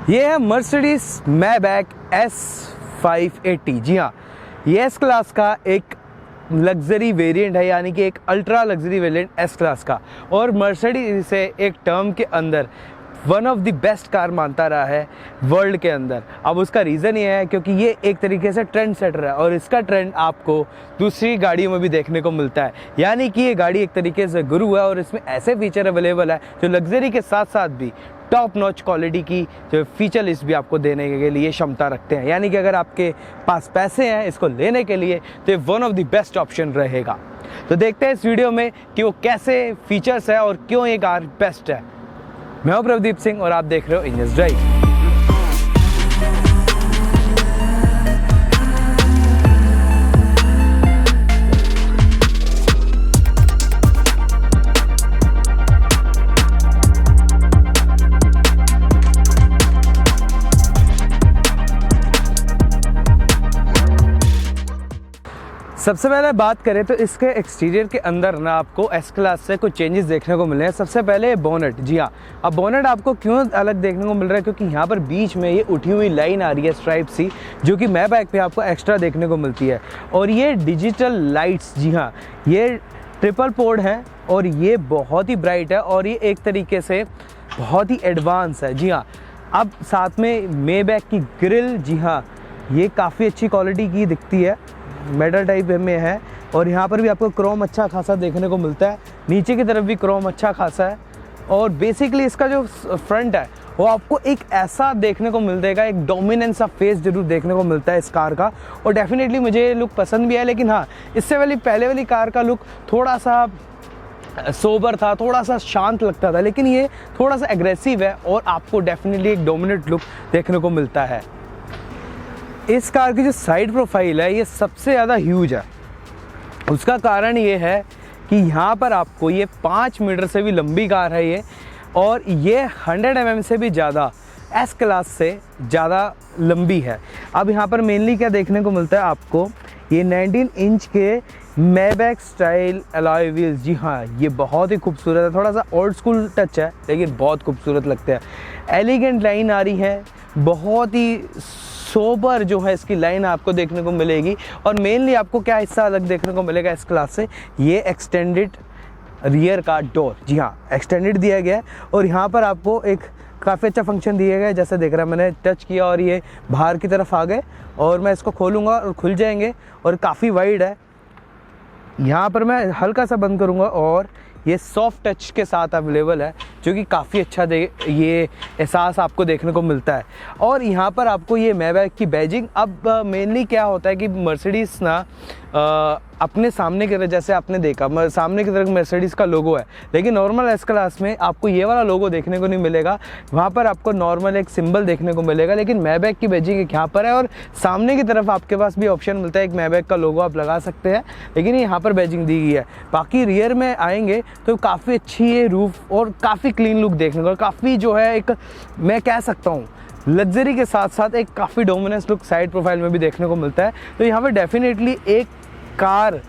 ये है Mercedes मैबैक S580। जी हाँ, ये एस क्लास का एक लग्जरी वेरिएंट है, यानी कि एक ultra luxury variant S class का। और मर्सिडीज इसे एक टर्म के अंदर one of the best car मानता रहा है वर्ल्ड के अंदर। अब उसका रीज़न ये है क्योंकि ये एक तरीके से ट्रेंड सेटर है और इसका ट्रेंड आपको दूसरी गाड़ियों में भी देखने को मिलता है। यानी कि ये गाड़ी एक तरीके से गुरु है और इसमें ऐसे फीचर अवेलेबल है जो लग्जरी के साथ साथ भी टॉप नॉच क्वालिटी की जो फीचर लिस्ट भी आपको देने के लिए क्षमता रखते हैं। यानी कि अगर आपके पास पैसे हैं इसको लेने के लिए तो ये one of the best option रहेगा। तो देखते हैं इस वीडियो में कि वो कैसे फीचर्स है और क्यों ये कार बेस्ट है। मैं हूं प्रदीप सिंह और आप देख रहे हो इंजन्स ड्राइव। सबसे पहले बात करें तो इसके एक्सटीरियर के अंदर ना आपको एस क्लास से कुछ चेंजेस देखने को मिले हैं। सबसे पहले बोनेट। जी हाँ, अब बोनेट आपको क्यों अलग देखने को मिल रहा है, क्योंकि यहाँ पर बीच में ये उठी हुई लाइन आ रही है स्ट्राइप सी, जो कि मैबैक पे आपको एक्स्ट्रा देखने को मिलती है। और ये डिजिटल लाइट्स, जी हाँ, ये ट्रिपल पोर्ड है और ये बहुत ही ब्राइट है और ये एक तरीके से बहुत ही एडवांस है। जी हाँ, अब साथ में मैबैक की ग्रिल, जी हाँ, ये काफ़ी अच्छी क्वालिटी की दिखती है, मेटल टाइप में है। और यहाँ पर भी आपको क्रोम अच्छा खासा देखने को मिलता है, नीचे की तरफ भी क्रोम अच्छा खासा है। और बेसिकली इसका जो फ्रंट है वो आपको एक ऐसा देखने को मिल जाएगा, एक डोमिनेंस सा फेस जरूर देखने को मिलता है इस कार का। और डेफिनेटली मुझे ये लुक पसंद भी है, लेकिन हाँ, इससे वाली पहले वाली कार का लुक थोड़ा सा सोबर था, थोड़ा सा शांत लगता था, लेकिन ये थोड़ा सा एग्रेसिव है और आपको डेफिनेटली एक डोमिनेंट लुक देखने को मिलता है। इस कार की जो साइड प्रोफाइल है ये सबसे ज़्यादा ह्यूज है। उसका कारण ये है कि यहाँ पर आपको ये 5 मीटर से भी लंबी कार है ये, और ये 100 mm से भी ज़्यादा एस क्लास से ज़्यादा लंबी है। अब यहाँ पर मेनली क्या देखने को मिलता है आपको, ये 19 इंच के मैबैक स्टाइल अलॉय व्हील्स। जी हाँ, ये बहुत ही खूबसूरत है, थोड़ा सा ओल्ड स्कूल टच है लेकिन बहुत खूबसूरत लगते हैं। एलिगेंट लाइन आ रही है, बहुत ही सोबर जो है इसकी लाइन आपको देखने को मिलेगी। और मेनली आपको क्या हिस्सा अलग देखने को मिलेगा इस क्लास से, ये एक्सटेंडेड रियर का डोर। जी हाँ, एक्सटेंडेड दिया गया है और यहाँ पर आपको एक काफ़ी अच्छा फंक्शन दिया गया है। जैसे देख रहा है, मैंने टच किया और ये बाहर की तरफ आ गए और मैं इसको खोलूँगा और खुल जाएंगे और काफ़ी वाइड है। यहाँ पर मैं हल्का सा बंद करूँगा और ये सॉफ्ट टच के साथ अवेलेबल है, जो कि काफ़ी अच्छा ये एहसास आपको देखने को मिलता है। और यहाँ पर आपको ये मैबैक की बैजिंग, अब मेनली क्या होता है कि मर्सिडीज़ ना अपने सामने की तरफ, जैसे आपने देखा सामने की तरफ मर्सिडीज़ का लोगो है, लेकिन नॉर्मल एस क्लास में आपको ये वाला लोगो देखने को नहीं मिलेगा। वहाँ पर आपको नॉर्मल एक सिंबल देखने को मिलेगा, लेकिन मैबैक की बैजिंग एक यहाँ पर है और सामने की तरफ आपके पास भी ऑप्शन मिलता है, एक मैबैक का लोगो आप लगा सकते हैं, लेकिन यहाँ पर बैजिंग दी गई है। बाकी रियर में आएंगे तो काफ़ी अच्छी ये रूफ और काफ़ी क्लीन लुक देखने को, काफ़ी जो है एक, मैं कह सकता हूँ लग्जरी के साथ साथ एक काफ़ी डोमिनेंस लुक साइड प्रोफाइल में भी देखने को मिलता है। तो यहाँ पर डेफिनेटली एक कार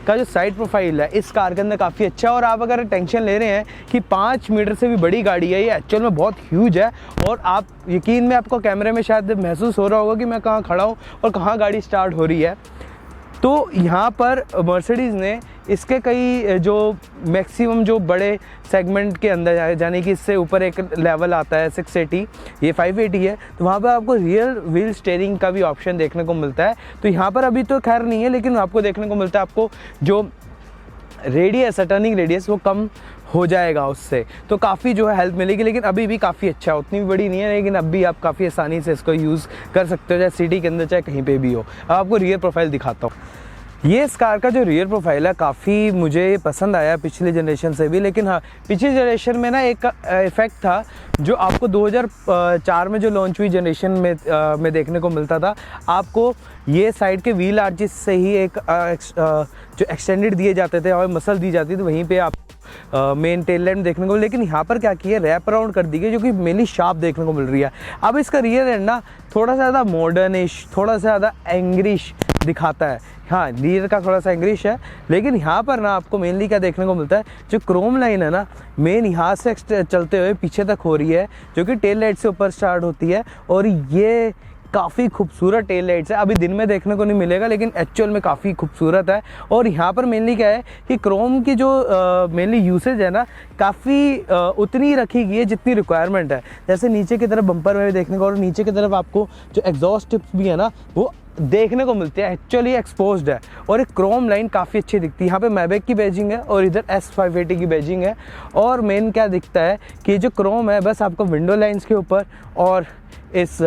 का जो साइड प्रोफाइल है इस कार के अंदर काफ़ी अच्छा है। और आप अगर टेंशन ले रहे हैं कि 5 मीटर से भी बड़ी गाड़ी है, ये एक्चुअल में बहुत ह्यूज है। और आप यकीन में आपको कैमरे में शायद महसूस हो रहा होगा कि मैं कहाँ खड़ा हूँ और कहाँ गाड़ी स्टार्ट हो रही है। तो यहाँ पर मर्सिडीज़ ने इसके कई जो मैक्सिमम जो बड़े सेगमेंट के अंदर यानी कि इससे ऊपर एक लेवल आता है 680, ये 580 है, तो वहाँ पर आपको रियर व्हील स्टीयरिंग का भी ऑप्शन देखने को मिलता है। तो यहाँ पर अभी तो खैर नहीं है, लेकिन आपको देखने को मिलता है, आपको जो रेडियस है, टर्निंग रेडियस, वो कम हो जाएगा उससे, तो काफ़ी जो है हेल्प मिलेगी। लेकिन अभी भी काफ़ी अच्छा है, उतनी भी बड़ी नहीं है, लेकिन अब भी आप काफ़ी आसानी से इसको यूज़ कर सकते हो, चाहे सिटी के अंदर चाहे कहीं पे भी हो। अब आपको रियर प्रोफाइल दिखाता हूँ। ये इस कार का जो रियर प्रोफाइल है काफ़ी मुझे पसंद आया पिछली जनरेशन से भी। लेकिन हाँ, पिछली जनरेशन में ना एक इफ़ेक्ट था जो आपको 2004 में जो लॉन्च हुई जनरेशन में देखने को मिलता था। आपको ये साइड के व्हील आर्चेस से ही एक जो एक्सटेंडेड दिए जाते थे और मसल दी जाती थी, वहीं पे आप मेन टेल लैम्प देखने को। लेकिन यहाँ पर क्या किया, रैप अराउंड कर दी गई, जो कि मेनली शार्प देखने को मिल रही है। अब इसका रियर एंड ना थोड़ा सा ज़्यादा मॉडर्निश, थोड़ा सा ज़्यादा एंग्रिश दिखाता है। हाँ, रियर का थोड़ा सा इंग्लिश है, लेकिन यहाँ पर ना आपको मेनली क्या देखने को मिलता है, जो क्रोम लाइन है ना मेन यहाँ से चलते हुए पीछे तक हो रही है, जो कि टेल लाइट से ऊपर स्टार्ट होती है। और ये काफ़ी खूबसूरत टेल लाइट्स है, अभी दिन में देखने को नहीं मिलेगा लेकिन एक्चुअल में काफ़ी खूबसूरत है। और यहाँ पर मेनली क्या है कि क्रोम की जो मेनली यूसेज है ना काफ़ी उतनी रखी गई है जितनी रिक्वायरमेंट है। जैसे नीचे की तरफ बम्पर में भी देखने को, और नीचे की तरफ आपको जो एग्जॉस्ट टिप्स भी है ना वो देखने को मिलते हैं, एक्चुअली एक्सपोज्ड है। और एक क्रोम लाइन काफ़ी अच्छी दिखती है। यहाँ पे मैबेक की बैजिंग है और इधर S580 की बैजिंग है। और मेन क्या दिखता है कि जो क्रोम है बस आपको विंडो लाइन्स के ऊपर और इस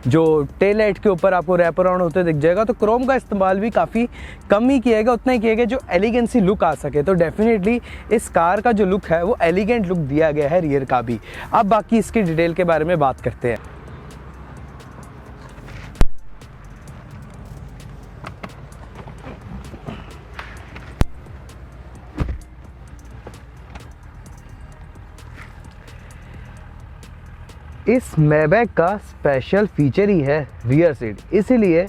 जो टेल लाइट के ऊपर आपको रैप अराउंड होते दिख जाएगा। तो क्रोम का इस्तेमाल भी काफ़ी कम ही किया गया, उतना ही किया गया जो एलिगेंसी लुक आ सके। तो डेफिनेटली इस कार का जो लुक है वो एलिगेंट लुक दिया गया है रियर का भी। अब बाकी इसकी डिटेल के बारे में बात करते हैं। इस मैबैक का स्पेशल फीचर ही है रियर सीट, इसीलिए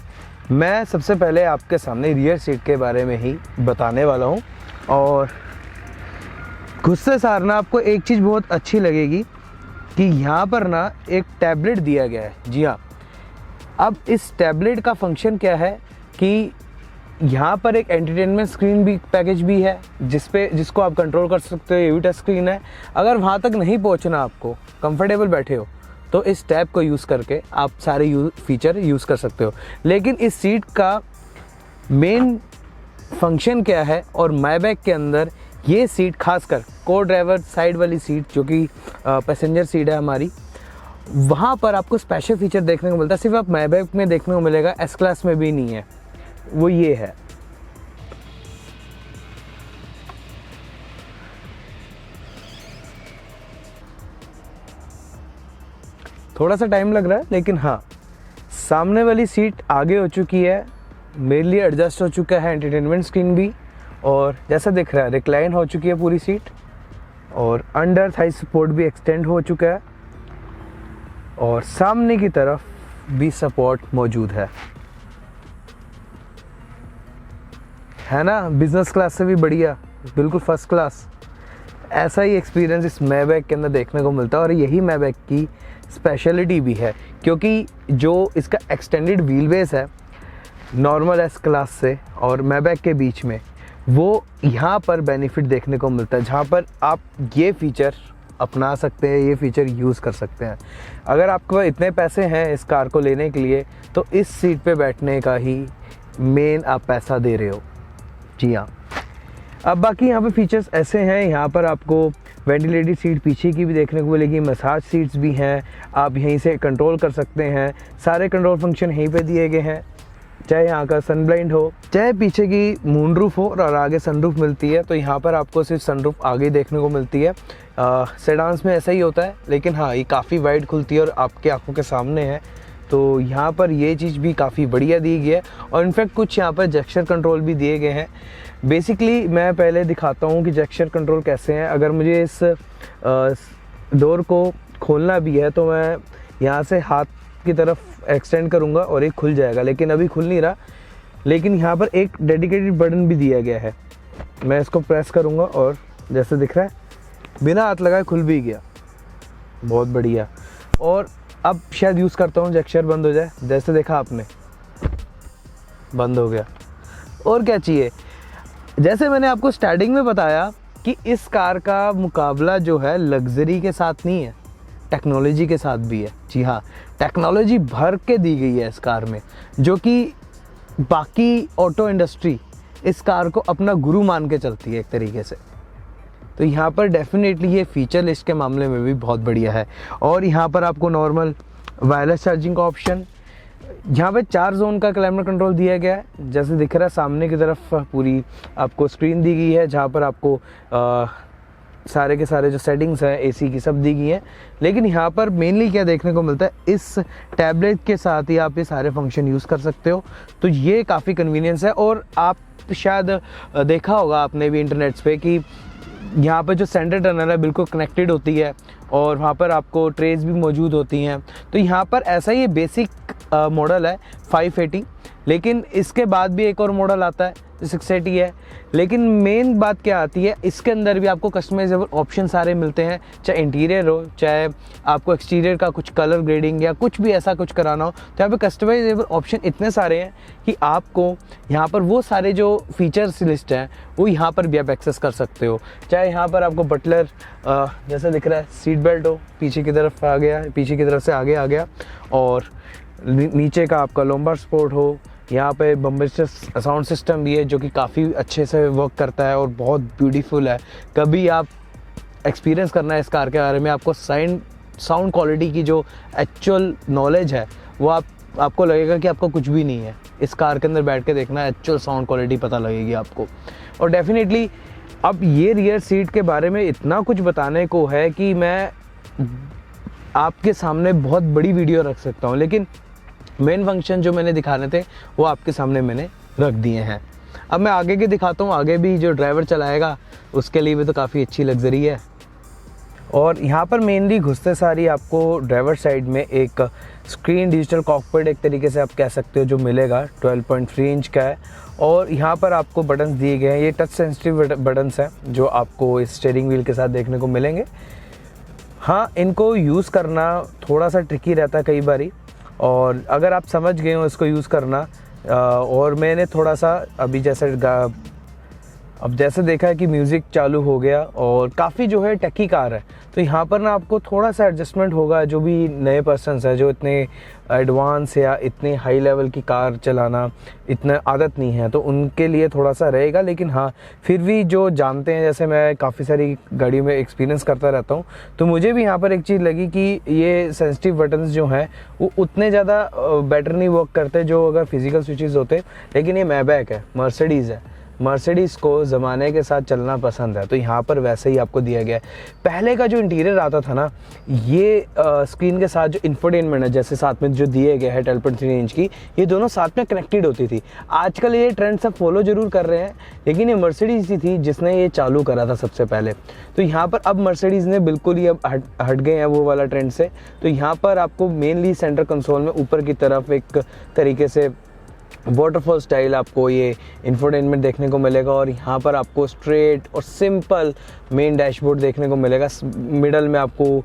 मैं सबसे पहले आपके सामने रियर सीट के बारे में ही बताने वाला हूँ। और गुस्से सारना आपको एक चीज़ बहुत अच्छी लगेगी कि यहाँ पर ना एक टैबलेट दिया गया है। जी हाँ, अब इस टैबलेट का फंक्शन क्या है कि यहाँ पर एक एंटरटेनमेंट स्क्रीन भी पैकेज भी है जिसको आप कंट्रोल कर सकते हो। ये भी टच स्क्रीन है। अगर वहाँ तक नहीं पहुँचना, आपको कंफर्टेबल बैठे हो तो इस टैब को यूज़ करके आप सारे फीचर यूज़ कर सकते हो। लेकिन इस सीट का मेन फंक्शन क्या है, और मैबैक के अंदर ये सीट खासकर को ड्राइवर साइड वाली सीट जो कि पैसेंजर सीट है हमारी, वहाँ पर आपको स्पेशल फीचर देखने को मिलता है। सिर्फ आप मैबैक में देखने को मिलेगा, एस क्लास में भी नहीं है, वो ये है। थोड़ा सा टाइम लग रहा है लेकिन हाँ, सामने वाली सीट आगे हो चुकी है, मेरे लिए एडजस्ट हो चुका है एंटरटेनमेंट स्क्रीन भी, और जैसा दिख रहा है रिक्लाइन हो चुकी है पूरी सीट, और अंडर थाई सपोर्ट भी एक्सटेंड हो चुका है, और सामने की तरफ भी सपोर्ट मौजूद है ना। बिजनेस क्लास से भी बढ़िया, बिल्कुल फर्स्ट क्लास। ऐसा ही एक्सपीरियंस इस मैबैक के अंदर देखने को मिलता है, और यही मैबैक की स्पेशलिटी भी है, क्योंकि जो इसका एक्सटेंडेड व्हील बेस है नॉर्मल एस क्लास से और मैबैक के बीच में, वो यहाँ पर बेनिफिट देखने को मिलता है, जहाँ पर आप ये फीचर अपना सकते हैं, ये फीचर यूज़ कर सकते हैं। अगर आपके पास इतने पैसे हैं इस कार को लेने के लिए, तो इस सीट पे बैठने का ही मेन आप पैसा दे रहे हो। जी हाँ, अब बाकी यहाँ पे फीचर्स ऐसे हैं, यहाँ पर आपको वेंटिलेटेड सीट पीछे की भी देखने को मिलेगी, मसाज सीट्स भी हैं, आप यहीं से कंट्रोल कर सकते हैं। सारे कंट्रोल फंक्शन यहीं पे दिए गए हैं, चाहे यहाँ का सन ब्लाइंड हो, चाहे पीछे की मून रूफ हो, और आगे सनरूफ मिलती है। तो यहाँ पर आपको सिर्फ सनरूफ आगे देखने को मिलती है। सेडान्स में ऐसा ही होता है, लेकिन हाँ ये काफ़ी वाइड खुलती है और आपके आंखों के सामने है। तो यहाँ पर ये चीज़ भी काफ़ी बढ़िया दी गई है, और इनफैक्ट कुछ यहाँ पर जेस्चर कंट्रोल भी दिए गए हैं। बेसिकली मैं पहले दिखाता हूँ कि जेस्चर कंट्रोल कैसे हैं। अगर मुझे इस डोर को खोलना भी है तो मैं यहाँ से हाथ की तरफ एक्सटेंड करूँगा और एक खुल जाएगा, लेकिन अभी खुल नहीं रहा। लेकिन यहाँ पर एक डेडिकेटेड बटन भी दिया गया है, मैं इसको प्रेस करूँगा और जैसे दिख रहा है बिना हाथ लगाए खुल भी गया, बहुत बढ़िया। और अब शायद यूज़ करता हूँ जेस्चर बंद हो जाए, जैसे देखा आपने बंद हो गया। और क्या चाहिए, जैसे मैंने आपको स्टार्टिंग में बताया कि इस कार का मुकाबला जो है लग्जरी के साथ नहीं है, टेक्नोलॉजी के साथ भी है। जी हाँ, टेक्नोलॉजी भर के दी गई है इस कार में, जो कि बाकी ऑटो इंडस्ट्री इस कार को अपना गुरु मान के चलती है एक तरीके से। तो यहाँ पर डेफिनेटली ये फीचर लिस्ट के मामले में भी बहुत बढ़िया है। और यहाँ पर आपको नॉर्मल वायरलेस चार्जिंग का ऑप्शन, यहाँ पे 4 जोन का क्लाइमेट कंट्रोल दिया गया है। जैसे दिख रहा है सामने की तरफ पूरी आपको स्क्रीन दी गई है, जहाँ पर आपको सारे के सारे जो सेटिंग्स हैं एसी की सब दी गई हैं। लेकिन यहाँ पर मेनली क्या देखने को मिलता है, इस टैबलेट के साथ ही आप ये सारे फंक्शन यूज़ कर सकते हो। तो ये काफ़ी कन्वीनियंस है। और आप शायद देखा होगा आपने भी इंटरनेट्स पे कि यहाँ पर जो सेंटर टनल है बिल्कुल कनेक्टेड होती है, और वहाँ पर आपको ट्रेस भी मौजूद होती हैं। तो यहाँ पर ऐसा ही बेसिक मॉडल है 580, लेकिन इसके बाद भी एक और मॉडल आता है 680 है। लेकिन मेन बात क्या आती है, इसके अंदर भी आपको कस्टमाइजेबल ऑप्शन सारे मिलते हैं, चाहे इंटीरियर हो, चाहे आपको एक्सटीरियर का कुछ कलर ग्रेडिंग या कुछ भी ऐसा कुछ कराना हो, तो यहाँ पे कस्टमाइजेबल ऑप्शन इतने सारे हैं कि आपको यहाँ पर वो सारे जो फीचर्स लिस्ट हैं वो यहाँ पर भी आप एक्सेस कर सकते हो। चाहे यहाँ पर आपको बटलर जैसा दिख रहा है, सीट बेल्ट हो, पीछे की तरफ आ गया, पीछे की तरफ से आगे आ गया, और नीचे का आपका लॉम्बार सपोर्ट हो, यहाँ पे बम्बस्टर साउंड सिस्टम भी है जो कि काफ़ी अच्छे से वर्क करता है और बहुत ब्यूटीफुल है। कभी आप एक्सपीरियंस करना है इस कार के बारे में, आपको साउंड क्वालिटी की जो एक्चुअल नॉलेज है वो आपको लगेगा कि आपको कुछ भी नहीं है। इस कार के अंदर बैठ के देखना, एक्चुअल साउंड क्वालिटी पता लगेगी आपको। और डेफिनेटली अब ये रियर सीट के बारे में इतना कुछ बताने को है कि मैं आपके सामने बहुत बड़ी वीडियो रख सकता हूँ, लेकिन मेन फंक्शन जो मैंने दिखाने थे वो आपके सामने मैंने रख दिए हैं। अब मैं आगे के दिखाता हूँ, आगे भी जो ड्राइवर चलाएगा उसके लिए भी तो काफ़ी अच्छी लग्जरी है। और यहाँ पर मेनली घुसते सारी आपको ड्राइवर साइड में एक स्क्रीन डिजिटल कॉकपिट एक तरीके से आप कह सकते हो जो मिलेगा, 12.3 इंच का है। और यहाँ पर आपको बटन्स दिए गए हैं, ये टच सेंसिटिव बटन्स हैं जो आपको इस स्टीयरिंग व्हील के साथ देखने को मिलेंगे। हाँ, इनको यूज़ करना थोड़ा सा ट्रिकी रहता है कई बारी, और अगर आप समझ गए हो इसको यूज़ करना, और मैंने थोड़ा सा अभी जैसे देखा है कि म्यूज़िक चालू हो गया और काफ़ी जो है टेकी कार है, तो यहाँ पर ना आपको थोड़ा सा एडजस्टमेंट होगा। जो भी नए पर्सन्स हैं जो इतने एडवांस या इतने हाई लेवल की कार चलाना इतना आदत नहीं है, तो उनके लिए थोड़ा सा रहेगा। लेकिन हाँ, फिर भी जो जानते हैं, जैसे मैं काफ़ी सारी गाड़ियों में एक्सपीरियंस करता रहता हूँ, तो मुझे भी यहाँ पर एक चीज़ लगी कि ये सेंसिटिव बटन्स जो हैं वो उतने ज़्यादा बेटर नहीं वर्क करते जो अगर फिजिकल स्विचेस होते। लेकिन ये मैबैक है, मर्सिडीज़ है, मर्सिडीज़ को ज़माने के साथ चलना पसंद है, तो यहाँ पर वैसे ही आपको दिया गया है। पहले का जो इंटीरियर आता था ना, ये स्क्रीन के साथ जो इंफोटेनमेंट है, जैसे साथ में जो दिए गए है 12.3 इंच की, ये दोनों साथ में कनेक्टेड होती थी। आजकल ये ट्रेंड सब फॉलो जरूर कर रहे हैं, लेकिन ये मर्सिडीज़ ही थी जिसने ये चालू करा था सबसे पहले। तो यहाँ पर अब मर्सिडीज़ ने बिल्कुल ही अब हट गए हैं वो वाला ट्रेंड से। तो यहाँ पर आपको मेनली सेंटर कंसोल में ऊपर की तरफ एक तरीके से वाटरफॉल स्टाइल आपको ये इंफोटेनमेंट देखने को मिलेगा, और यहाँ पर आपको स्ट्रेट और सिंपल मेन डैशबोर्ड देखने को मिलेगा। मिडल में आपको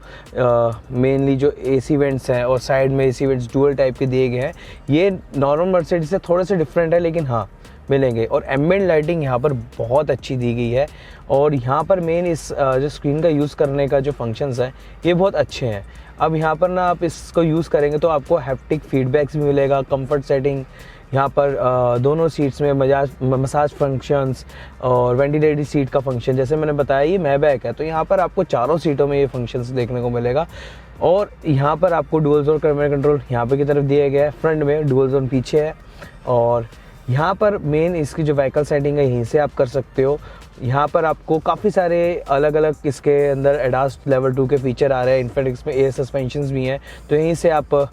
मेनली जो एसी वेंट्स हैं और साइड में एसी वेंट्स डुअल टाइप के दिए गए हैं। ये नॉर्मल मर्सिडीज से थोड़े से डिफरेंट है, लेकिन हाँ मिलेंगे। और एम्बिएंट लाइटिंग यहाँ पर बहुत अच्छी दी गई है, और यहाँ पर मेन इस जो स्क्रीन का यूज़ करने का जो फंक्शंस हैं ये बहुत अच्छे हैं। अब यहाँ पर ना आप इसको यूज़ करेंगे तो आपको हैप्टिक फीडबैक्स भी मिलेगा, कंफर्ट सेटिंग, यहाँ पर दोनों सीट्स में मसाज फंक्शंस और वेंटिलेटेड सीट का फंक्शन। जैसे मैंने बताया ये मैबैक है, तो यहाँ पर आपको चारों सीटों में ये फंक्शंस देखने को मिलेगा। और यहाँ पर आपको डुअल जोन कैमरा कंट्रोल यहाँ पे की तरफ दिया गया है, फ्रंट में डुअल जोन पीछे है। और यहाँ पर मेन इसकी जो व्हीकल सेटिंग है यहीं से आप कर सकते हो। यहाँ पर आपको काफ़ी सारे अलग अलग इसके अंदर एडास लेवल 2 के फीचर आ रहे हैं। इनफैक्ट इसमें एयर सस्पेंशंस भी हैं, तो यहीं से आप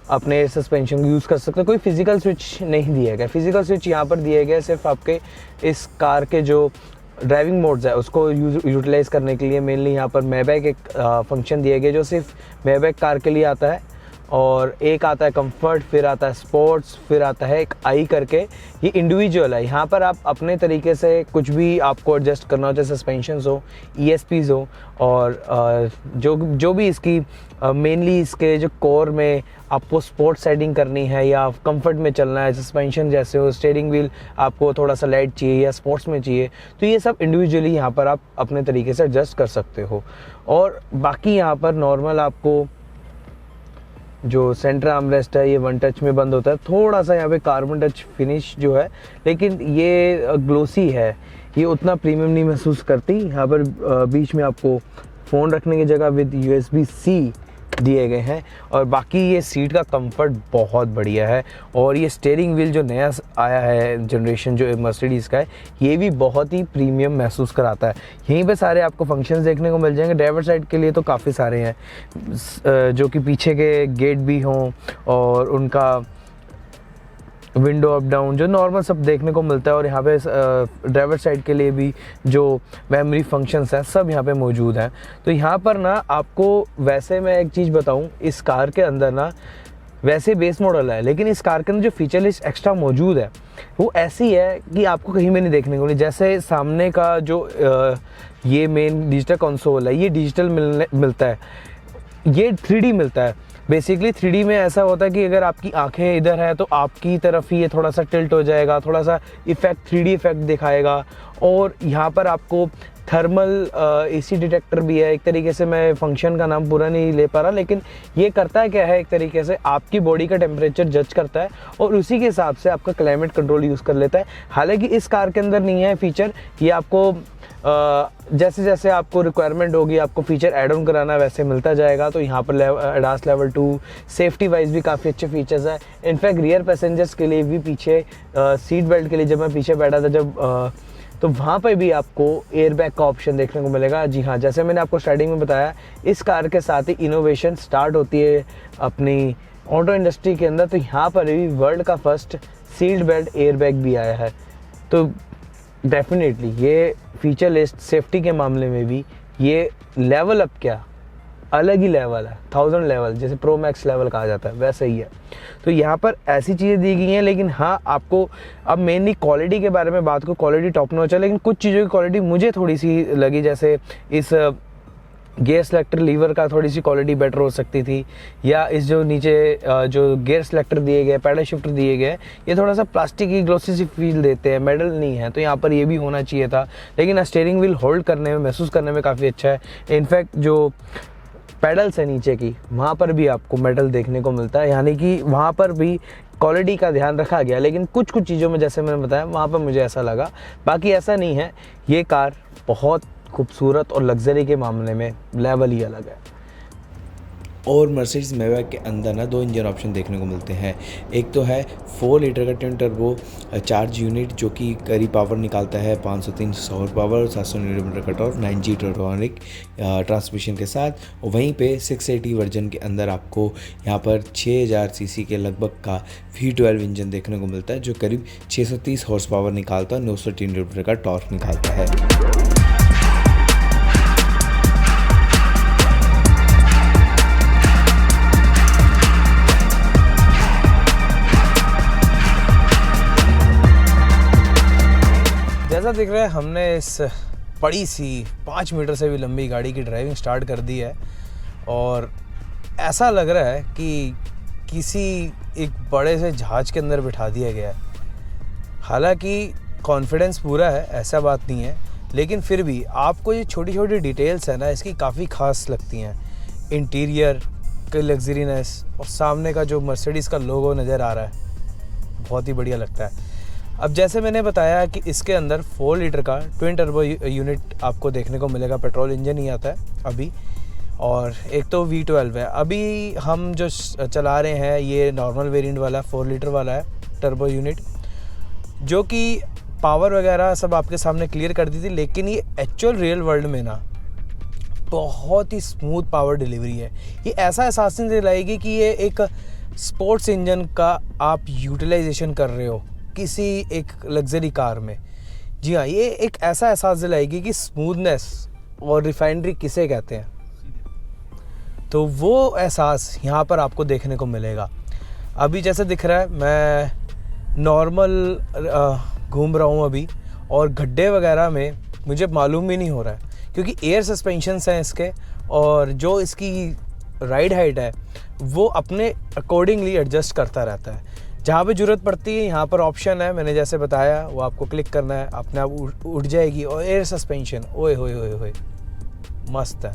अपने एयर सस्पेंशन यूज़ कर सकते हो। कोई फिजिकल स्विच नहीं दिया गया, फिजिकल स्विच यहाँ पर दिए गए सिर्फ आपके इस कार के जो ड्राइविंग मोड्स है उसको यूटिलाइज़ करने के लिए। मेनली यहाँ पर मैबैक एक फंक्शन दिया गया जो सिर्फ मैबैक कार के लिए आता है, और एक आता है कंफर्ट, फिर आता है स्पोर्ट्स, फिर आता है एक आई करके, ये इंडिविजुअल है। यहाँ पर आप अपने तरीके से कुछ भी आपको एडजस्ट करना हो, जैसे सस्पेंशंस हो, ESPs हो, और जो भी इसकी मेनली इसके जो कोर में आपको स्पोर्ट्स सेटिंग करनी है या कंफर्ट में चलना है, सस्पेंशन जैसे हो, स्टीयरिंग व्हील आपको थोड़ा सा लाइट चाहिए या स्पोर्ट्स में चाहिए, तो ये सब इंडिविजुअली यहाँ पर आप अपने तरीके से एडजस्ट कर सकते हो। और बाकी यहाँ पर नॉर्मल आपको जो सेंटर आर्मरेस्ट है ये 1 टच में बंद होता है। थोड़ा सा यहाँ पे कार्बन टच फिनिश जो है, लेकिन ये ग्लोसी है, ये उतना प्रीमियम नहीं महसूस करती। यहाँ पर बीच में आपको फ़ोन रखने की जगह विद USB-C दिए गए हैं, और बाकी ये सीट का कंफर्ट बहुत बढ़िया है। और ये स्टीयरिंग व्हील जो नया आया है जनरेशन जो मर्सिडीज़ का है, ये भी बहुत ही प्रीमियम महसूस कराता है। यहीं पे सारे आपको फंक्शंस देखने को मिल जाएंगे। ड्राइवर साइड के लिए तो काफ़ी सारे हैं, जो कि पीछे के गेट भी हों और उनका विंडो अप डाउन जो नॉर्मल सब देखने को मिलता है। और यहाँ पे ड्राइवर साइड के लिए भी जो मेमोरी फंक्शंस हैं सब यहाँ पे मौजूद हैं। तो यहाँ पर ना आपको, वैसे मैं एक चीज़ बताऊँ, इस कार के अंदर ना वैसे बेस मॉडल है, लेकिन इस कार के अंदर जो फीचर लिस्ट एक्स्ट्रा मौजूद है वो ऐसी है कि आपको कहीं में नहीं देखने को मिली। जैसे सामने का जो ये मेन डिजिटल कंसोल है, ये डिजिटल मिलता है, ये 3D मिलता है। बेसिकली 3D में ऐसा होता है कि अगर आपकी आंखें इधर है तो आपकी तरफ ही ये थोड़ा सा टिल्ट हो जाएगा, थोड़ा सा इफेक्ट 3D इफेक्ट दिखाएगा। और यहाँ पर आपको थर्मल AC डिटेक्टर भी है एक तरीके से, मैं फंक्शन का नाम पूरा नहीं ले पा रहा, लेकिन ये करता है क्या है, एक तरीके से आपकी बॉडी का टेम्परेचर जज करता है और उसी के हिसाब से आपका क्लाइमेट कंट्रोल यूज़ कर लेता है। हालांकि इस कार के अंदर नहीं है फीचर, ये आपको जैसे जैसे आपको रिक्वायरमेंट होगी, आपको फीचर ऐड ऑन कराना वैसे मिलता जाएगा। तो यहाँ पर ADAS लेवल 2, सेफ्टी वाइज भी काफ़ी अच्छे फीचर्स हैं। इनफैक्ट रियर पैसेंजर्स के लिए भी पीछे सीट बेल्ट के लिए, जब मैं पीछे बैठा था जब तो वहाँ पर भी आपको एयरबैग का ऑप्शन देखने को मिलेगा। जी हाँ, जैसे मैंने आपको स्टार्टिंग में बताया, इस कार के साथ ही इनोवेशन स्टार्ट होती है अपनी ऑटो इंडस्ट्री के अंदर। तो यहाँ पर भी वर्ल्ड का फर्स्ट सीट बेल्ट एयरबैग भी आया है। तो डेफिनेटली ये फीचर लिस्ट सेफ्टी के मामले में भी ये लेवल अप क्या अलग ही लेवल है, 1000 लेवल, जैसे प्रो मैक्स लेवल कहा जाता है वैसे ही है। तो यहाँ पर ऐसी चीज़ें दी गई हैं, लेकिन हाँ आपको अब मेनली क्वालिटी के बारे में बात को, क्वालिटी टॉप नॉच है, लेकिन कुछ चीज़ों की क्वालिटी मुझे थोड़ी सी लगी, जैसे इस गियर सेलेक्टर लीवर का थोड़ी सी क्वालिटी बेटर हो सकती थी, या इस जो नीचे जो गियर सेलेक्टर दिए गए, पैडल शिफ्टर दिए गए, ये थोड़ा सा प्लास्टिक की ग्लोसी सी फील देते हैं, मेटल नहीं है, तो यहाँ पर ये भी होना चाहिए था। लेकिन स्टीयरिंग व्हील होल्ड करने में, महसूस करने में काफ़ी अच्छा है। इनफैक्ट जो पैडल्स है नीचे की, वहाँ पर भी आपको मेटल देखने को मिलता है, यानी कि वहाँ पर भी क्वालिटी का ध्यान रखा गया। लेकिन कुछ कुछ चीज़ों में जैसे मैंने बताया वहाँ पर मुझे ऐसा लगा, बाकी ऐसा नहीं है। ये कार बहुत खूबसूरत और लग्जरी के मामले में लेवल ही अलग है। और मर्सिडीज मेवैक के अंदर ना 2 इंजन ऑप्शन देखने को मिलते हैं। एक तो है 4 लीटर का ट्विन टर्बो चार्ज यूनिट जो कि करीब पावर निकालता है 503 हॉर्स पावर, 700 न्यूटन का टॉर्क, 9G ट्रांसमिक ट्रांसमिशन के साथ। और वहीं पे 680 वर्जन के अंदर आपको यहाँ पर 6000 सीसी के लगभग का V12 इंजन देखने को मिलता है जो करीब 630 हॉर्स पावर निकालता है, 903 न्यूटन का टॉर्क निकालता है। जैसा दिख रहा है, हमने इस बड़ी सी 5 मीटर से भी लंबी गाड़ी की ड्राइविंग स्टार्ट कर दी है और ऐसा लग रहा है कि किसी एक बड़े से जहाज़ के अंदर बिठा दिया गया है। हालांकि कॉन्फिडेंस पूरा है, ऐसा बात नहीं है, लेकिन फिर भी आपको ये छोटी छोटी डिटेल्स है ना, इसकी काफ़ी ख़ास लगती हैं। इंटीरियर की लग्जरीनेस और सामने का जो मर्सिडीज़ का लोगो नज़र आ रहा है, बहुत ही बढ़िया लगता है। अब जैसे मैंने बताया कि इसके अंदर 4 लीटर का ट्विन टर्बो यूनिट आपको देखने को मिलेगा, पेट्रोल इंजन ही आता है अभी, और एक तो V12 है। अभी हम जो चला रहे हैं ये नॉर्मल वेरिएंट वाला 4 लीटर वाला है टर्बो यूनिट, जो कि पावर वगैरह सब आपके सामने क्लियर कर दी थी। लेकिन ये एक्चुअल रियल वर्ल्ड में ना बहुत ही स्मूथ पावर डिलीवरी है। ये ऐसा एहसास नहीं दिलाएगी कि ये एक स्पोर्ट्स इंजन का आप यूटिलाइजेशन कर रहे हो किसी एक लग्जरी कार में। जी हाँ, ये एक ऐसा एहसास दिलाएगी कि स्मूथनेस और रिफाइनरी किसे कहते हैं, तो वो एहसास यहाँ पर आपको देखने को मिलेगा। अभी जैसे दिख रहा है मैं नॉर्मल घूम रहा हूँ अभी, और गड्ढे वगैरह में मुझे मालूम भी नहीं हो रहा है, क्योंकि एयर सस्पेंशंस हैं इसके, और जो इसकी राइड हाइट है वो अपने अकॉर्डिंगली एडजस्ट करता रहता है। जहाँ पे ज़रूरत पड़ती है यहाँ पर ऑप्शन है, मैंने जैसे बताया, वो आपको क्लिक करना है, अपने आप उठ जाएगी। और एयर सस्पेंशन, ओए होए होए होए, मस्त है।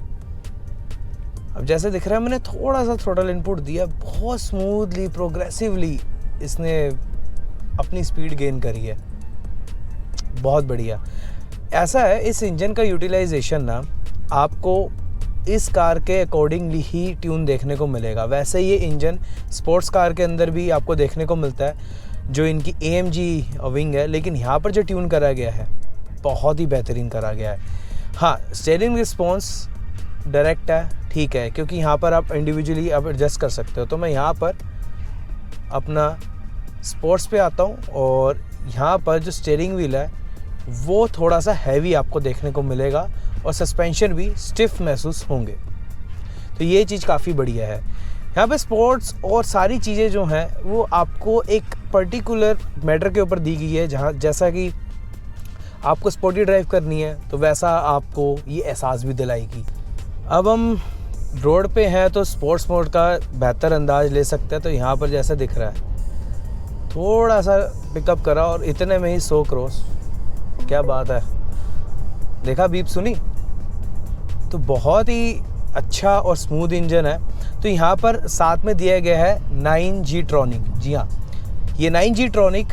अब जैसे दिख रहा है मैंने थोड़ा सा थ्रोटल इनपुट दिया, बहुत स्मूथली प्रोग्रेसिवली इसने अपनी स्पीड गेन करी है, बहुत बढ़िया। ऐसा है, इस इंजन का यूटिलाइजेशन ना आपको इस कार के अकॉर्डिंगली ही ट्यून देखने को मिलेगा। वैसे ये इंजन स्पोर्ट्स कार के अंदर भी आपको देखने को मिलता है, जो इनकी AMG विंग है, लेकिन यहाँ पर जो ट्यून करा गया है बहुत ही बेहतरीन करा गया है। हाँ, स्टीयरिंग रिस्पॉन्स डायरेक्ट है, ठीक है, क्योंकि यहाँ पर आप इंडिविजुअली आप एडजस्ट कर सकते हो। तो मैं यहाँ पर अपना स्पोर्ट्स पे आता हूँ, और यहाँ पर जो स्टीयरिंग व्हील है वो थोड़ा सा हैवी आपको देखने को मिलेगा, और सस्पेंशन भी स्टिफ महसूस होंगे। तो ये चीज़ काफ़ी बढ़िया है। यहाँ पे स्पोर्ट्स और सारी चीज़ें जो हैं वो आपको एक पर्टिकुलर मैटर के ऊपर दी गई है, जहाँ जैसा कि आपको स्पोर्टी ड्राइव करनी है तो वैसा आपको ये एहसास भी दिलाएगी। अब हम रोड पे हैं तो स्पोर्ट्स मोड का बेहतर अंदाज़ ले सकते हैं। तो यहाँ पर जैसा दिख रहा है थोड़ा सा पिकअप करा और इतने में ही 100 क्रॉस, क्या बात है, देखा बीप सुनी। तो बहुत ही अच्छा और स्मूथ इंजन है। तो यहाँ पर साथ में दिया गया है 9G ट्रॉनिक। जी हाँ, ये 9G ट्रॉनिक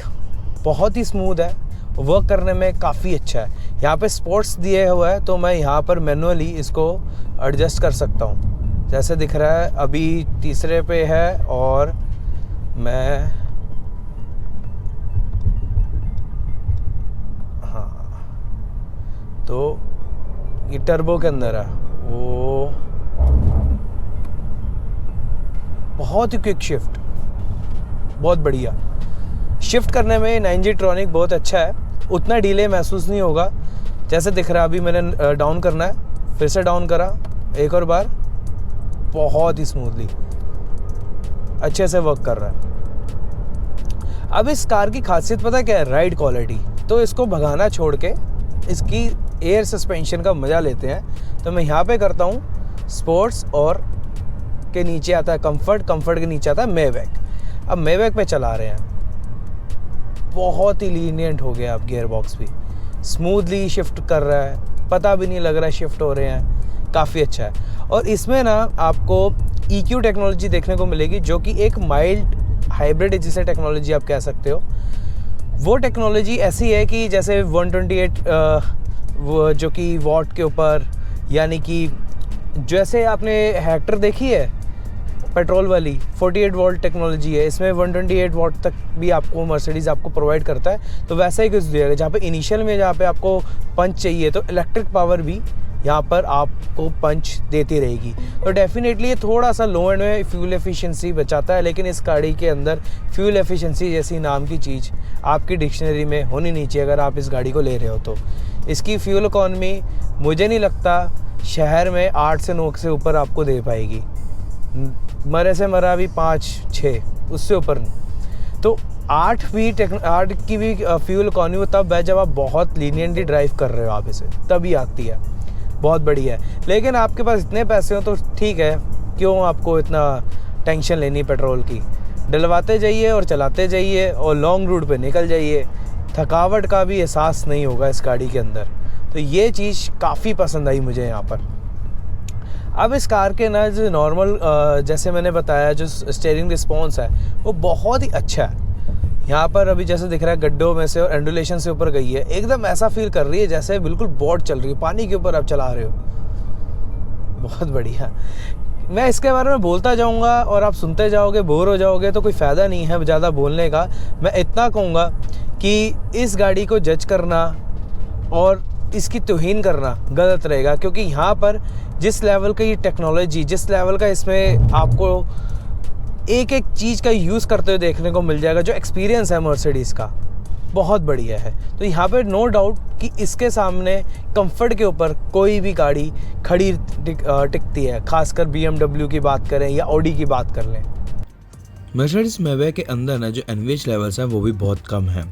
बहुत ही स्मूथ है, वर्क करने में काफ़ी अच्छा है। यहाँ पे स्पोर्ट्स दिए हुआ है तो मैं यहाँ पर मैनुअली इसको एडजस्ट कर सकता हूँ। जैसे दिख रहा है अभी तीसरे पे है और मैं तो ये टर्बो के अंदर है, वो बहुत ही क्विक शिफ्ट, बहुत बढ़िया शिफ्ट करने में 9G ट्रॉनिक बहुत अच्छा है। उतना डिले महसूस नहीं होगा। जैसे दिख रहा है अभी मैंने डाउन करना है, फिर से डाउन करा एक और बार, बहुत ही स्मूथली अच्छे से वर्क कर रहा है। अब इस कार की खासियत पता क्या है? Ride quality. तो इसको भगाना छोड़ के इसकी एयर सस्पेंशन का मज़ा लेते हैं। तो मैं यहाँ पे करता हूँ स्पोर्ट्स और के नीचे आता है कंफर्ट, कंफर्ट के नीचे आता है मेवैक। अब मेवैक पे चला रहे हैं, बहुत ही लीनियंट हो गया। अब गियर बॉक्स भी स्मूथली शिफ्ट कर रहा है, पता भी नहीं लग रहा है शिफ्ट हो रहे हैं, काफ़ी अच्छा है। और इसमें ना आपको EQ टेक्नोलॉजी देखने को मिलेगी, जो कि एक माइल्ड हाइब्रिड जिसे टेक्नोलॉजी आप कह सकते हो। वो टेक्नोलॉजी ऐसी है कि जैसे 128 वो जो कि वॉट के ऊपर, यानी कि जैसे आपने हेक्टर देखी है पेट्रोल वाली, 48 वोल्ट टेक्नोलॉजी है, इसमें 128 वॉट तक भी आपको मर्सिडीज़ आपको प्रोवाइड करता है। तो वैसा ही कुछ दिया, जहाँ पे इनिशियल में जहाँ पे आपको पंच चाहिए तो इलेक्ट्रिक पावर भी यहाँ पर आपको पंच देती रहेगी। तो डेफिनेटली ये थोड़ा सा लो एंड में फ्यूल एफिशिएंसी बचाता है, लेकिन इस गाड़ी के अंदर फ्यूल एफिशिएंसी जैसी नाम की चीज़ आपकी डिक्शनरी में होनी नहीं चाहिए अगर आप इस गाड़ी को ले रहे हो। तो इसकी फ्यूल इकॉनमी मुझे नहीं लगता शहर में 8 से 9 से ऊपर आपको दे पाएगी, मरे से मरा भी 5-6, उससे ऊपर नहीं। तो 8 की भी फ्यूल इकॉनमी तब है जब आप बहुत लीनियंटली ड्राइव कर रहे हो, आप इसे तभी आती है, बहुत बढ़िया है। लेकिन आपके पास इतने पैसे हो तो ठीक है, क्यों आपको इतना टेंशन लेनी पेट्रोल की, डलवाते जाइए और चलाते जाइए और लॉन्ग रूट पे निकल जाइए, थकावट का भी एहसास नहीं होगा इस गाड़ी के अंदर। तो ये चीज़ काफ़ी पसंद आई मुझे यहाँ पर। अब इस कार के ना जो नॉर्मल जैसे मैंने बताया जो स्टीयरिंग रिस्पॉन्स है वो बहुत ही अच्छा है। यहाँ पर अभी जैसे दिख रहा है गड्ढों में से और एंडुलेशन से ऊपर गई है, एकदम ऐसा फील कर रही है जैसे बिल्कुल बोट चल रही है, पानी के ऊपर आप चला रहे हो, बहुत बढ़िया। मैं इसके बारे में बोलता जाऊँगा और आप सुनते जाओगे, बोर हो जाओगे, तो कोई फ़ायदा नहीं है ज़्यादा बोलने का। मैं इतना कहूँगा कि इस गाड़ी को जज करना और इसकी तौहीन करना गलत रहेगा, क्योंकि यहाँ पर जिस लेवल का ये टेक्नोलॉजी, जिस लेवल का इसमें आपको एक एक चीज़ का यूज़ करते हुए देखने को मिल जाएगा, जो एक्सपीरियंस है मर्सिडीज़ का बहुत बढ़िया है। तो यहाँ पे नो डाउट कि इसके सामने कंफर्ट के ऊपर कोई भी गाड़ी खड़ी टिकती है, खासकर BMW की बात करें या ऑडी की बात कर लें। मर्सिडीज़ मेवैक के अंदर ना जो NVH लेवल्स हैं वो भी बहुत कम है।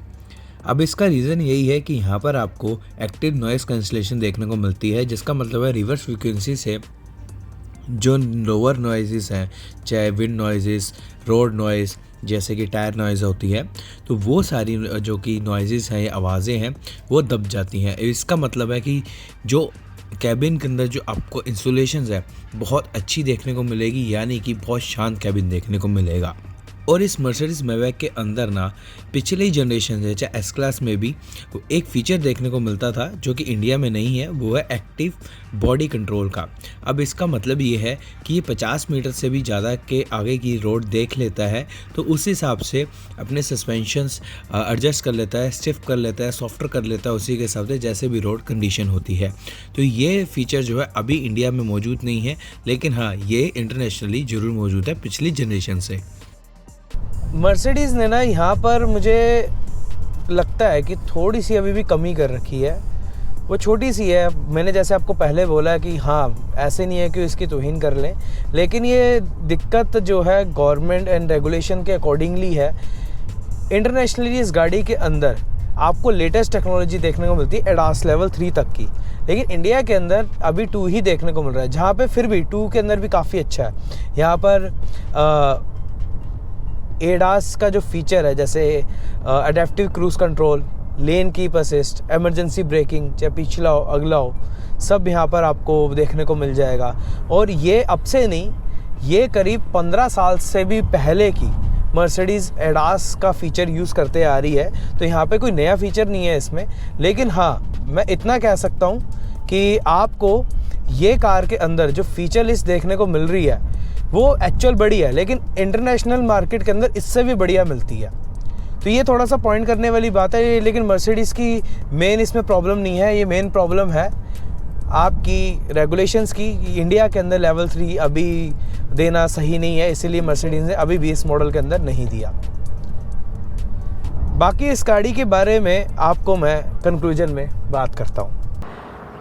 अब इसका रीज़न यही है कि यहाँ पर आपको एक्टिव नॉइज़ कैंसलेशन देखने को मिलती है, जिसका मतलब है रिवर्स फ्रीक्वेंसी से जो लोअर नॉइज़ेस हैं, चाहे विंड नॉइज़ेस, रोड नॉइज़, जैसे कि टायर नॉइज़ होती है, तो वो सारी जो कि नॉइज़ेस हैं या आवाज़ें हैं वो दब जाती हैं। इसका मतलब है कि जो कैबिन के अंदर जो आपको इंसुलेशंस है बहुत अच्छी देखने को मिलेगी, यानी कि बहुत शांत कैबिन देखने को मिलेगा। और इस मर्सिडीज़ मेवैक के अंदर ना पिछली जनरेशन है चाहे एस क्लास में भी वो एक फ़ीचर देखने को मिलता था जो कि इंडिया में नहीं है, वो है एक्टिव बॉडी कंट्रोल का। अब इसका मतलब ये है कि ये 50 मीटर से भी ज़्यादा के आगे की रोड देख लेता है, तो उस हिसाब से अपने सस्पेंशंस एडजस्ट कर लेता है, स्टिफ कर लेता है, सॉफ्टर कर लेता है उसी के हिसाब से जैसे भी रोड कंडीशन होती है। तो ये फ़ीचर जो है अभी इंडिया में मौजूद नहीं है, लेकिन हाँ ये इंटरनेशनली ज़रूर मौजूद है पिछली जनरेशन से। मर्सिडीज़ ने ना यहाँ पर मुझे लगता है कि थोड़ी सी अभी भी कमी कर रखी है। वो छोटी सी है। मैंने जैसे आपको पहले बोला कि हाँ, ऐसे नहीं है कि इसकी तौहीन कर लें, लेकिन ये दिक्कत जो है गवर्नमेंट एंड रेगुलेशन के अकॉर्डिंगली है। इंटरनेशनली इस गाड़ी के अंदर आपको लेटेस्ट टेक्नोलॉजी देखने को मिलती है एडास लेवल 3 तक की, लेकिन इंडिया के अंदर अभी 2 ही देखने को मिल रहा है, जहाँ पे फिर भी 2 के अंदर भी काफ़ी अच्छा है। यहाँ पर एडास का जो फीचर है, जैसे adaptive cruise control, lane keep assist, emergency breaking, चाहे पिछला हो अगला हो, सब यहाँ पर आपको देखने को मिल जाएगा। और ये अब से नहीं, ये करीब 15 साल से भी पहले की मर्सिडीज़ एडास का फ़ीचर यूज़ करते आ रही है। तो यहाँ पे कोई नया फ़ीचर नहीं है इसमें, लेकिन हाँ, मैं इतना कह सकता हूँ कि आपको ये कार के अंदर जो फ़ीचर लिस्ट देखने को मिल रही है वो एक्चुअल बड़ी है, लेकिन इंटरनेशनल मार्केट के अंदर इससे भी बढ़िया मिलती है। तो ये थोड़ा सा पॉइंट करने वाली बात है, लेकिन मर्सिडीज़ की मेन इसमें प्रॉब्लम नहीं है। ये मेन प्रॉब्लम है आपकी रेगुलेशंस की। इंडिया के अंदर लेवल 3 अभी देना सही नहीं है, इसीलिए मर्सिडीज़ ने अभी भी इस मॉडल के अंदर नहीं दिया। बाकी इस गाड़ी के बारे में आपको मैं कंक्लूजन में बात करता हूँ।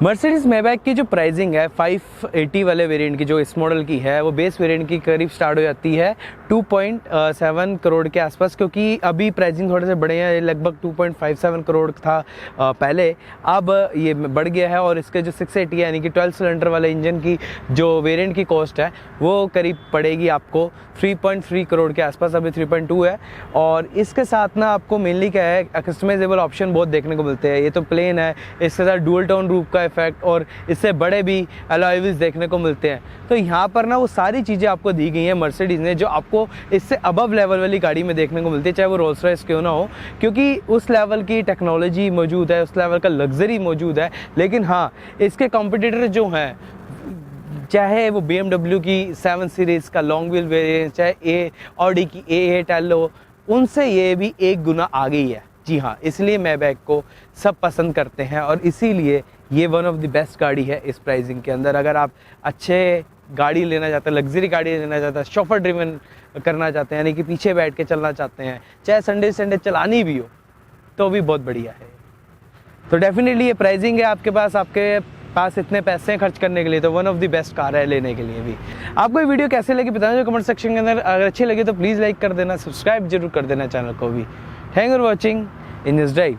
मर्सिडीज़ मैबैक की जो प्राइसिंग है 580 वाले वेरिएंट की, जो इस मॉडल की है, वो बेस वेरिएंट की करीब स्टार्ट हो जाती है 2.7 करोड़ के आसपास, क्योंकि अभी प्राइसिंग थोड़े से बढ़े हैं। लगभग 2.57 करोड़ था पहले, अब ये बढ़ गया है। और इसके जो 680 यानी कि 12 सिलेंडर वाले इंजन की जो वेरिएंट की कॉस्ट है वो करीब पड़ेगी आपको 3.3 करोड़ के आसपास, अभी 3.2 है। और इसके साथ ना आपको मेनली क्या है, कस्टमाइजेबल ऑप्शन बहुत देखने को मिलते हैं। ये तो प्लेन है, इसके साथ डुअल टोन रूफ का इफेक्ट और इससे बड़े भी अलॉय व्हील्स देखने को मिलते हैं। तो यहाँ पर ना वो सारी चीज़ें आपको दी गई हैं मर्सिडीज़ ने, जो आपको इससे अबव लेवल वाली गाड़ी में देखने को मिलती है, चाहे वो रोल्स रॉयस क्यों ना हो, क्योंकि उस लेवल की टेक्नोलॉजी मौजूद है, उस लेवल का लग्जरी मौजूद है। लेकिन हाँ, इसके कॉम्पिटिटर जो हैं, चाहे वो BMW की 7 सीरीज़ का लॉन्ग व्हील वेरिएंट, चाहे ऑडी की A8 L उनसे ये भी 1 गुना आगे ही है। जी हाँ, इसलिए मैबैक को सब पसंद करते हैं और इसीलिए ये वन ऑफ द बेस्ट गाड़ी है इस प्राइसिंग के अंदर। अगर आप अच्छे गाड़ी लेना चाहते हैं, लग्जरी गाड़ी लेना चाहते हैं, शॉफर ड्रिवन करना चाहते हैं, यानी कि पीछे बैठ के चलना चाहते हैं, चाहे संडे चलानी भी हो, तो भी बहुत बढ़िया है। तो डेफिनेटली ये प्राइसिंग है, आपके पास इतने पैसे खर्च करने के लिए, तो one of the best car है लेने के लिए भी। आपको ये वीडियो कैसे लगी बताना जो कमेंट सेक्शन के अंदर। अगर अच्छी लगी तो प्लीज़ लाइक कर देना, सब्सक्राइब जरूर कर देना चैनल को भी। Thank you for watching in this drive.